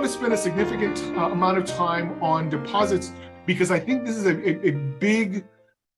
want to spend a significant amount of time on deposits because I think this is a big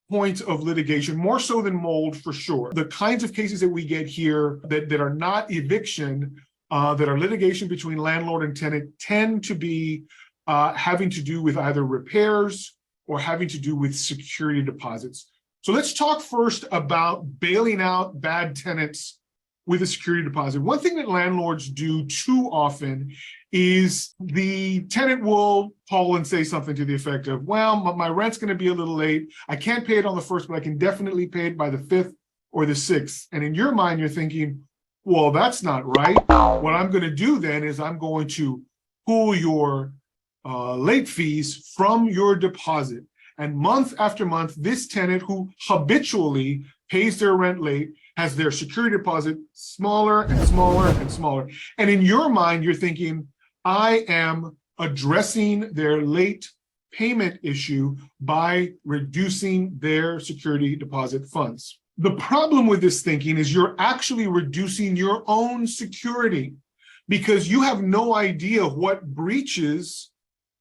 point of litigation, more so than mold for sure. The kinds of cases that we get here that are not eviction, that are litigation between landlord and tenant, tend to be having to do with either repairs or having to do with security deposits. So let's talk first about bailing out bad tenants with a security deposit. One thing that landlords do too often is the tenant will call and say something to the effect of, well, my rent's going to be a little late. I can't pay it on the 1st, but I can definitely pay it by the 5th or the 6th. And in your mind, you're thinking, well, that's not right. What I'm going to do then is I'm going to pull your late fees from your deposit. And month after month, this tenant who habitually pays their rent late has their security deposit smaller and smaller and smaller. And in your mind, you're thinking, I am addressing their late payment issue by reducing their security deposit funds. The problem with this thinking is you're actually reducing your own security because you have no idea what breaches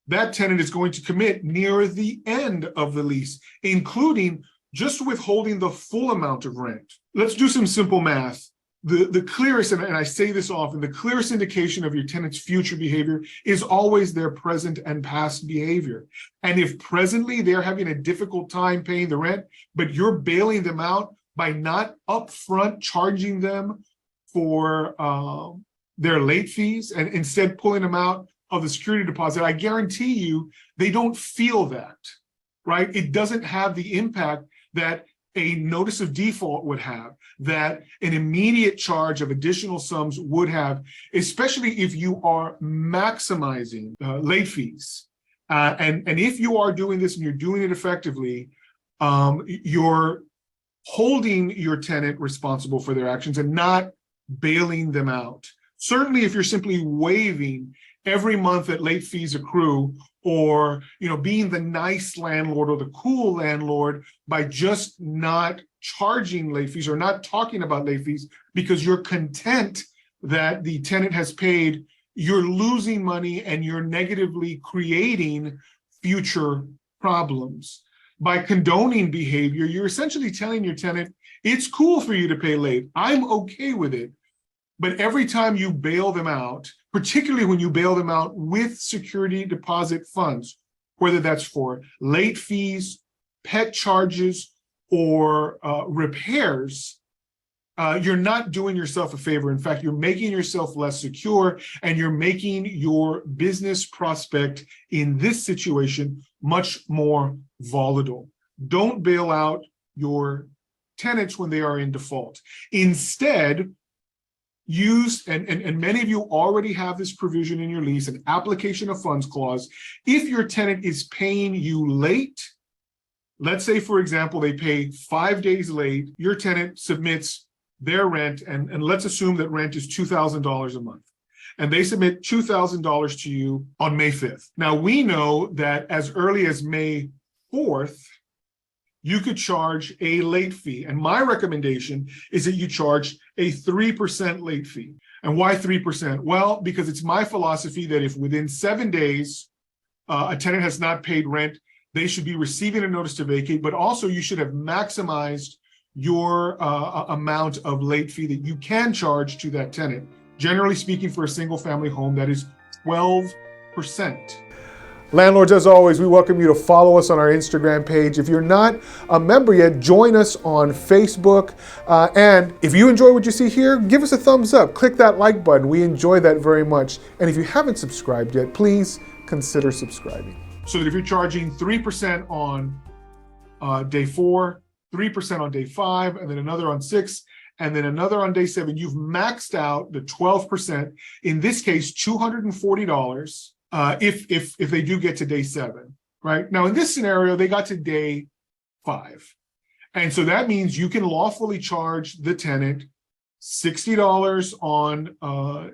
that tenant is going to commit near the end of the lease, including just withholding the full amount of rent. Let's do some simple math. The clearest, and I say this often, the clearest indication of your tenant's future behavior is always their present and past behavior. And if presently they're having a difficult time paying the rent, but you're bailing them out by not upfront charging them for their late fees and instead pulling them out of the security deposit, I guarantee you they don't feel that, right? It doesn't have the impact that a notice of default would have, that an immediate charge of additional sums would have, especially if you are maximizing late fees. And if you are doing this and you're doing it effectively, you're holding your tenant responsible for their actions and not bailing them out. Certainly, if you're simply waiving every month that late fees accrue, or being the nice landlord or the cool landlord by just not charging late fees or not talking about late fees because you're content that the tenant has paid, you're losing money and you're negatively creating future problems. By condoning behavior, you're essentially telling your tenant, it's cool for you to pay late. I'm okay with it. But every time you bail them out, particularly when you bail them out with security deposit funds, whether that's for late fees, pet charges, or repairs, you're not doing yourself a favor. In fact, you're making yourself less secure and you're making your business prospect in this situation much more volatile. Don't bail out your tenants when they are in default. Instead, use, and many of you already have this provision in your lease, an application of funds clause. If your tenant is paying you late, let's say, for example, they pay 5 days late, your tenant submits their rent, and let's assume that rent is $2,000 a month. And they submit $2,000 to you on May 5th. Now, we know that as early as May 4th, you could charge a late fee. And my recommendation is that you charge a 3% late fee. And why 3%? Well, because it's my philosophy that if within 7 days, a tenant has not paid rent, they should be receiving a notice to vacate, but also you should have maximized your amount of late fee that you can charge to that tenant. Generally speaking, for a single family home, that is 12%. Landlords, as always, we welcome you to follow us on our Instagram page. If you're not a member yet, join us on Facebook. And if you enjoy what you see here, give us a thumbs up. Click that like button. We enjoy that very much. And if you haven't subscribed yet, please consider subscribing. So that if you're charging 3% on day 4, 3% on day 5, and then another on 6, and then another on day 7, you've maxed out the 12%, in this case, $240. If they do get to day 7, right? Now, in this scenario, they got to day 5. And so that means you can lawfully charge the tenant $60 on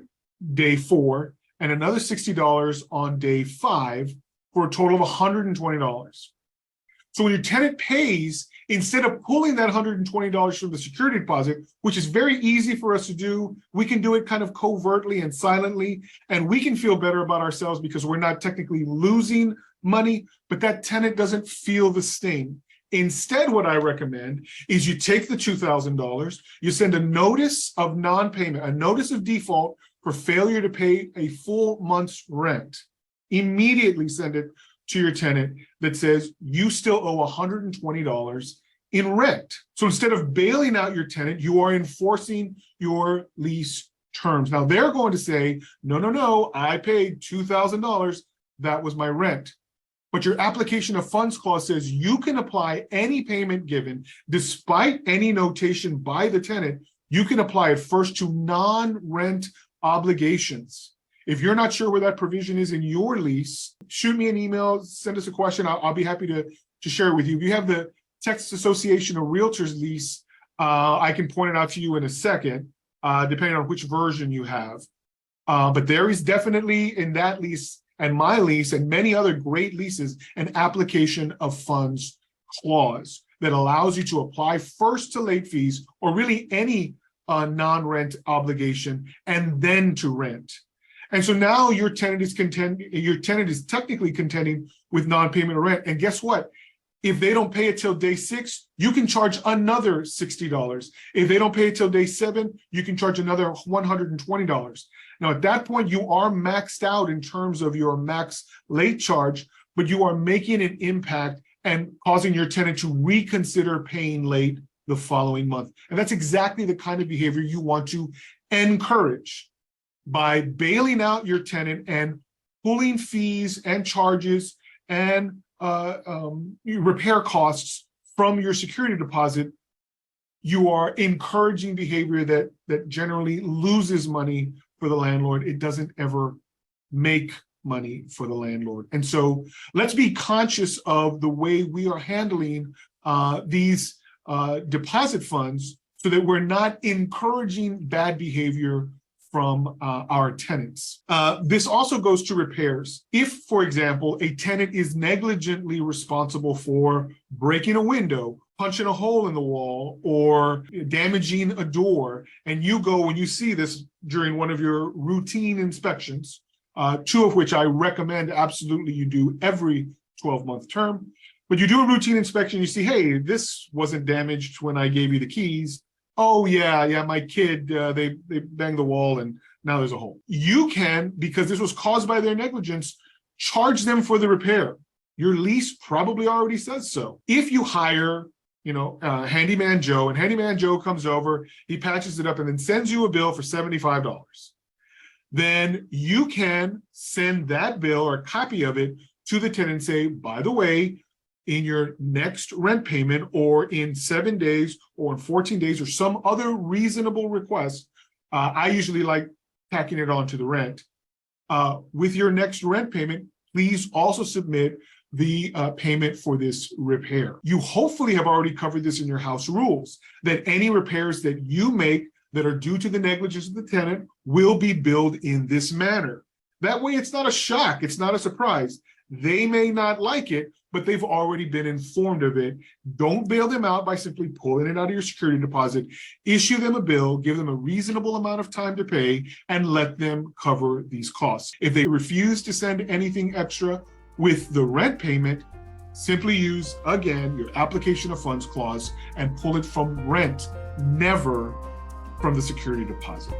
day 4 and another $60 on day 5 for a total of $120. So when your tenant pays, instead of pulling that $120 from the security deposit, which is very easy for us to do, we can do it kind of covertly and silently, and we can feel better about ourselves because we're not technically losing money, but that tenant doesn't feel the sting. Instead, what I recommend is you take the $2,000, you send a notice of non-payment, a notice of default for failure to pay a full month's rent. Immediately send it to your tenant that says you still owe $120 in rent. So instead of bailing out your tenant, you are enforcing your lease terms. Now they're going to say, no, I paid $2,000. That was my rent. But your application of funds clause says you can apply any payment given, despite any notation by the tenant. You can apply it first to non-rent obligations. If you're not sure where that provision is in your lease, shoot me an email, send us a question. I'll be happy to share it with you. If you have the Texas Association of Realtors lease, I can point it out to you in a second, depending on which version you have. But there is definitely in that lease and my lease and many other great leases, an application of funds clause that allows you to apply first to late fees or really any non-rent obligation and then to rent. And so now your tenant is technically contending with non-payment of rent. And guess what? If they don't pay it till day 6, you can charge another $60. If they don't pay it till day 7, you can charge another $120. Now, at that point, you are maxed out in terms of your max late charge, but you are making an impact and causing your tenant to reconsider paying late the following month. And that's exactly the kind of behavior you want to encourage by bailing out your tenant and pulling fees and charges and repair costs from your security deposit. You are encouraging behavior that generally loses money for the landlord. It doesn't ever make money for the landlord. And so let's be conscious of the way we are handling these deposit funds so that we're not encouraging bad behavior from our tenants. This also goes to repairs. If, for example, a tenant is negligently responsible for breaking a window, punching a hole in the wall, or damaging a door, and you go and you see this during one of your routine inspections, 2 of which I recommend absolutely you do every 12-month term, but you do a routine inspection, you see, hey, this wasn't damaged when I gave you the keys. Oh, yeah, my kid, they banged the wall and now there's a hole. You can, because this was caused by their negligence, charge them for the repair. Your lease probably already says so. If you hire, Handyman Joe, and Handyman Joe comes over, he patches it up and then sends you a bill for $75, then you can send that bill or a copy of it to the tenant and say, by the way, in your next rent payment or in 7 days or in 14 days or some other reasonable request, I usually like tacking it onto the rent. With your next rent payment, please also submit the payment for this repair. You hopefully have already covered this in your house rules, that any repairs that you make that are due to the negligence of the tenant will be billed in this manner. That way it's not a shock, it's not a surprise. They may not like it, but they've already been informed of it. Don't bail them out by simply pulling it out of your security deposit. Issue them a bill, give them a reasonable amount of time to pay, and let them cover these costs. If they refuse to send anything extra with the rent payment, simply use, again, your application of funds clause and pull it from rent, never from the security deposit.